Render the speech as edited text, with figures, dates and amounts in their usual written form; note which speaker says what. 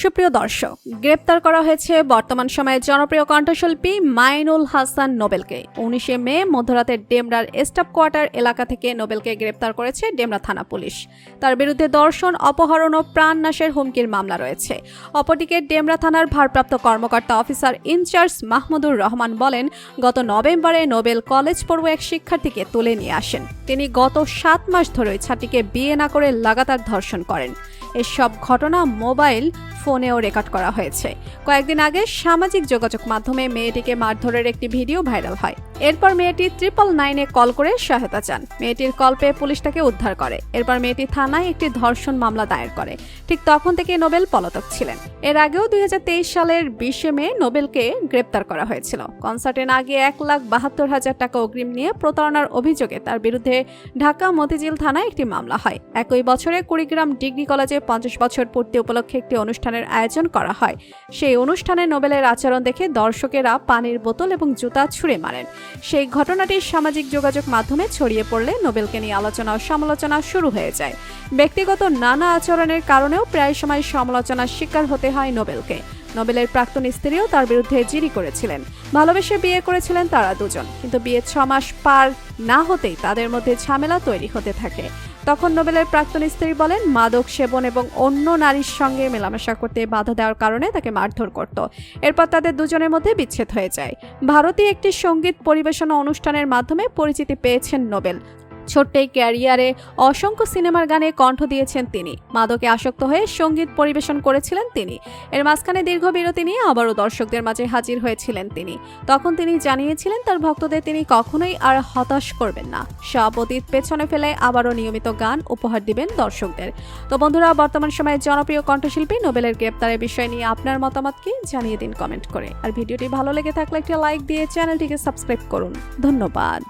Speaker 1: সুপ্রিয় দর্শক, গ্রেপ্তার করা হয়েছে বর্তমান সময়ে জনপ্রিয় কণ্ঠশিল্পী মাইনুল হাসান নোবেলকে। 19 মে মধ্যরাতে ডেমরার স্টাফ কোয়ার্টার এলাকা থেকে নোবেলকে গ্রেপ্তার করেছে ডেমরা থানা পুলিশ। তার বিরুদ্ধে ধর্ষণ, অপহরণ ও প্রাণনাশের হুমকির মামলা রয়েছে। অপরদিকে ডেমরা থানার ভারপ্রাপ্ত কর্মকর্তা অফিসার ইনচার্জ মাহমুদুর রহমান বলেন, গত নভেম্বরে নোবেল কলেজ পড়ুয়া এক শিক্ষার্থীকে তুলে নিয়ে আসেন। তিনি গত 7 মাস ধরে ছাত্রীকে বিয়ে না করে লাগাতার ধর্ষণ করেন। এসব ঘটনা মোবাইল ফোনেও রেকর্ড করা হয়েছে। কয়েকদিন আগে সামাজিক যোগাযোগ মাধ্যমে মেয়েটিকে মারধরের একটি ভিডিও ভাইরাল হয়। এরপর মেয়েটি 999-এ কল করে সহায়তা চান। মেয়েটির কল পেয়ে পুলিশ তাকে উদ্ধার করে। এরপর মেয়েটি থানায় একটি ধর্ষণ মামলা দায়ের করে। ঠিক তখন থেকে নোবেল পলাতক ছিলেন। এর আগেও 2023 সালের 20 মে নোবেলকে গ্রেপ্তার করা হয়েছিল। কনসার্টে না গিয়ে 1,72,000 টাকা অগ্রিম নিয়ে প্রতারণার অভিযোগে তার বিরুদ্ধে ঢাকা মতিঝিল থানায় একটি মামলা হয়। একই বছরে কুড়িগ্রাম ডিগ্রি কলেজে 50 বছর পূর্তি উপলক্ষে একটি অনুষ্ঠানের আয়োজন করা হয়। সেই অনুষ্ঠানে নোবেলের আচরণ দেখে দর্শকেরা পানির বোতল এবং জুতা ছুঁড়ে মারেন। সেই ঘটনাটি সামাজিক যোগাযোগ মাধ্যমে ছড়িয়ে পড়লে নোবেলকে নিয়ে আলোচনা ও সমালোচনা শুরু হয়ে যায়। ব্যক্তিগত নানা আচরণের কারণেও প্রায় সময় সমালোচনার শিকার হতে হয় নোবেলকে। নোবেলের প্রাক্তন স্ত্রীও তার বিরুদ্ধে জিডি করেছিলেন। ভালোবেসে বিয়ে করেছিলেন তারা দুজন, কিন্তু বিয়ে 6 মাস পার না হতেই তাদের মধ্যে ঝামেলা তৈরি হতে থাকে। তখন নোবেলের প্রাক্তন স্ত্রী বলেন, মাদক সেবন এবং অন্য নারীর সঙ্গে মেলামেশা করতে বাধা দেওয়ার কারণে তাকে মারধর করত। এরপর তাদের দুজনের মধ্যে বিচ্ছেদ হয়ে যায়। ভারতীয় একটি সঙ্গীত পরিবেশনা অনুষ্ঠানের মাধ্যমে পরিচিতি পেয়েছেন নোবেল। ছোট্ট এই ক্যারিয়ারে অসংখ্য সিনেমার গানে কণ্ঠ দিয়েছেন তিনি। মাদকে আসক্ত হয়ে সঙ্গীত পরিবেশন করেছিলেন তিনি। এর মাঝখানে দীর্ঘ বিরতি নিয়ে আবারও দর্শকদের মাঝে হাজির হয়েছিলেন তিনি। তখন তিনি জানিয়েছিলেন তার ভক্তদের তিনি কখনোই আর হতাশ করবেন না। সব অতীত পেছনে ফেলে আবারও নিয়মিত গান উপহার দিবেন দর্শকদের। তো বন্ধুরা, বর্তমান সময়ে জনপ্রিয় কণ্ঠশিল্পী নোবেলের গ্রেপ্তারের বিষয় নিয়ে আপনার মতামত কি জানিয়ে দিন কমেন্ট করে। আর ভিডিওটি ভালো লেগে থাকলে একটি লাইক দিয়ে চ্যানেলটিকে সাবস্ক্রাইব করুন। ধন্যবাদ।